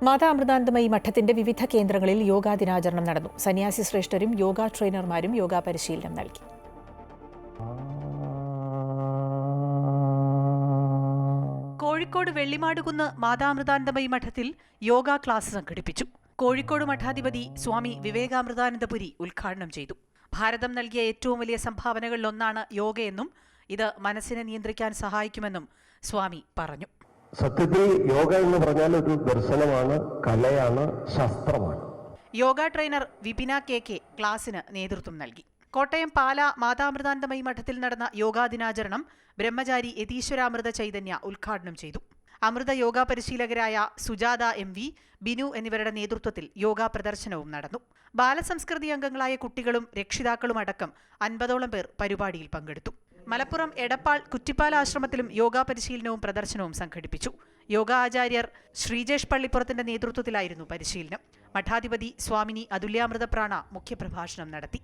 മാതാ അമൃതാനന്ദമയി മഠത്തിന്റെ വിവിധ കേന്ദ്രങ്ങളിൽ യോഗാ ദിനാചരണം നടന്നു. സന്യാസി ശ്രേഷ്ഠരും യോഗ ട്രെയിനർമാരും യോഗ പരിശീലനം നൽകി. കോഴിക്കോട് വെള്ളിമാടുകുന്ന് മാതാ അമൃതാനന്ദമയി മഠത്തിൽ യോഗ ക്ലാസ് സംഘടിപ്പിച്ചു. കോഴിക്കോട് മഠാധിപതി സ്വാമി വിവേകാമൃതാനന്ദപുരി ഉദ്ഘാടനം ചെയ്തു. ഭാരതം നൽകിയ ഏറ്റവും വലിയ സംഭാവനകളിലൊന്നാണ് യോഗയെന്നും ഇത് മനസ്സിനെ നിയന്ത്രിക്കാൻ സഹായിക്കുമെന്നും സ്വാമി പറഞ്ഞു. സത്യത്തിൽ യോഗ എന്ന് പറഞ്ഞാൽ ഒരു ദർശനമാണ്, കലയാണ്, ശാസ്ത്രമാണ്. യോഗ ട്രെയിനർ വിപിന കെ ക്ലാസിന് നേതൃത്വം നൽകി. കോട്ടയം പാല മാതാ അമൃതാനന്ദമയി മഠത്തിൽ നടന്ന യോഗാ ദിനാചരണം ബ്രഹ്മചാരി യതീശ്വരാമൃത ചൈതന്യ ഉദ്ഘാടനം ചെയ്തു. അമൃത യോഗ പരിശീലകരായ സുജാത MV, ബിനു എന്നിവരുടെ നേതൃത്വത്തിൽ യോഗാ പ്രദർശനവും നടന്നു. ബാലസംസ്കൃതി അംഗങ്ങളായ കുട്ടികളും രക്ഷിതാക്കളും അടക്കം 50ഓളം പേർ പരിപാടിയിൽ പങ്കെടുത്തു. മലപ്പുറം എടപ്പാൾ കുറ്റിപ്പാല ആശ്രമത്തിലും യോഗാ പരിശീലനവും പ്രദർശനവും സംഘടിപ്പിച്ചു. യോഗാ ആചാര്യർ ശ്രീജേഷ് പള്ളിപ്പുറത്തിന്റെ നേതൃത്വത്തിലായിരുന്നു പരിശീലനം. മഠാധിപതി സ്വാമിനി അതുല്യാമൃതപ്രാണ മുഖ്യപ്രഭാഷണം നടത്തി.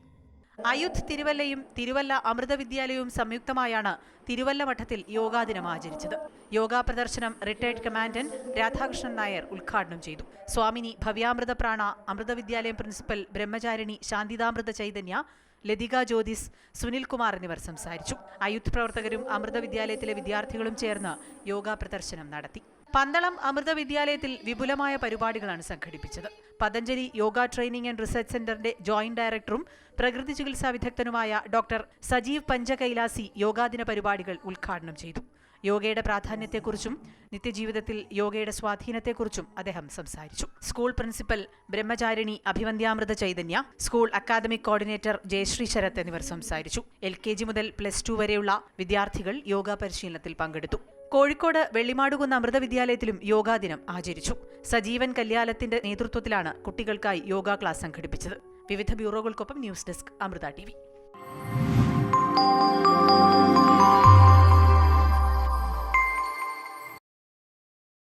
അയുധ് തിരുവല്ലയും തിരുവല്ല അമൃത വിദ്യാലയവും സംയുക്തമായാണ് തിരുവല്ല മഠത്തിൽ യോഗാ ദിനം ആചരിച്ചത്. യോഗാ പ്രദർശനം റിട്ടയർഡ് കമാൻഡന്റ് രാധാകൃഷ്ണൻ നായർ ഉദ്ഘാടനം ചെയ്തു. സ്വാമിനി ഭവ്യാമൃതപ്രാണ, അമൃത വിദ്യാലയം പ്രിൻസിപ്പൽ ബ്രഹ്മചാരിണി ശാന്തിതാമൃത ചൈതന്യ, ലതിക ജ്യോതിസ്, സുനിൽകുമാർ എന്നിവർ സംസാരിച്ചു. അയുധ് പ്രവർത്തകരും അമൃത വിദ്യാലയത്തിലെ വിദ്യാർത്ഥികളും ചേർന്ന് യോഗാ പ്രദർശനം നടത്തി. പന്തളം അമൃത വിദ്യാലയത്തിൽ വിപുലമായ പരിപാടികളാണ് സംഘടിപ്പിച്ചത്. Patanjali yoga training and research സെന്ററിന്റെ ജോയിന്റ് ഡയറക്ടറും പ്രകൃതി ചികിത്സാ വിദഗ്ധനുമായ ഡോക്ടർ സജീവ് പഞ്ചകൈലാസി യോഗാദിന പരിപാടികൾ ഉദ്ഘാടനം ചെയ്തു. യോഗയുടെ പ്രാധാന്യത്തെക്കുറിച്ചും നിത്യജീവിതത്തിൽ യോഗയുടെ സ്വാധീനത്തെക്കുറിച്ചും അദ്ദേഹം സംസാരിച്ചു. School principal Brahmacharini Abhivandyamrita Chaitanya, school academic coordinator Jayashree Sarath എന്നിവർ സംസാരിച്ചു. LKG മുതൽ +2 വരെയുള്ള വിദ്യാർത്ഥികൾ യോഗാ പരിശീലനത്തിൽ പങ്കെടുത്തു. കോഴിക്കോട് വെള്ളിമാടുകുന്ന് അമൃത വിദ്യാലയത്തിലും യോഗാ ദിനം ആചരിച്ചു. സജീവൻ കല്യാലത്തിന്റെ നേതൃത്വത്തിലാണ് കുട്ടികൾക്കായി യോഗാ ക്ലാസ് സംഘടിപ്പിച്ചത്. വിവിധ ബ്യൂറോകൾക്കൊപ്പം ന്യൂസ് ഡെസ്ക് അമൃത TV.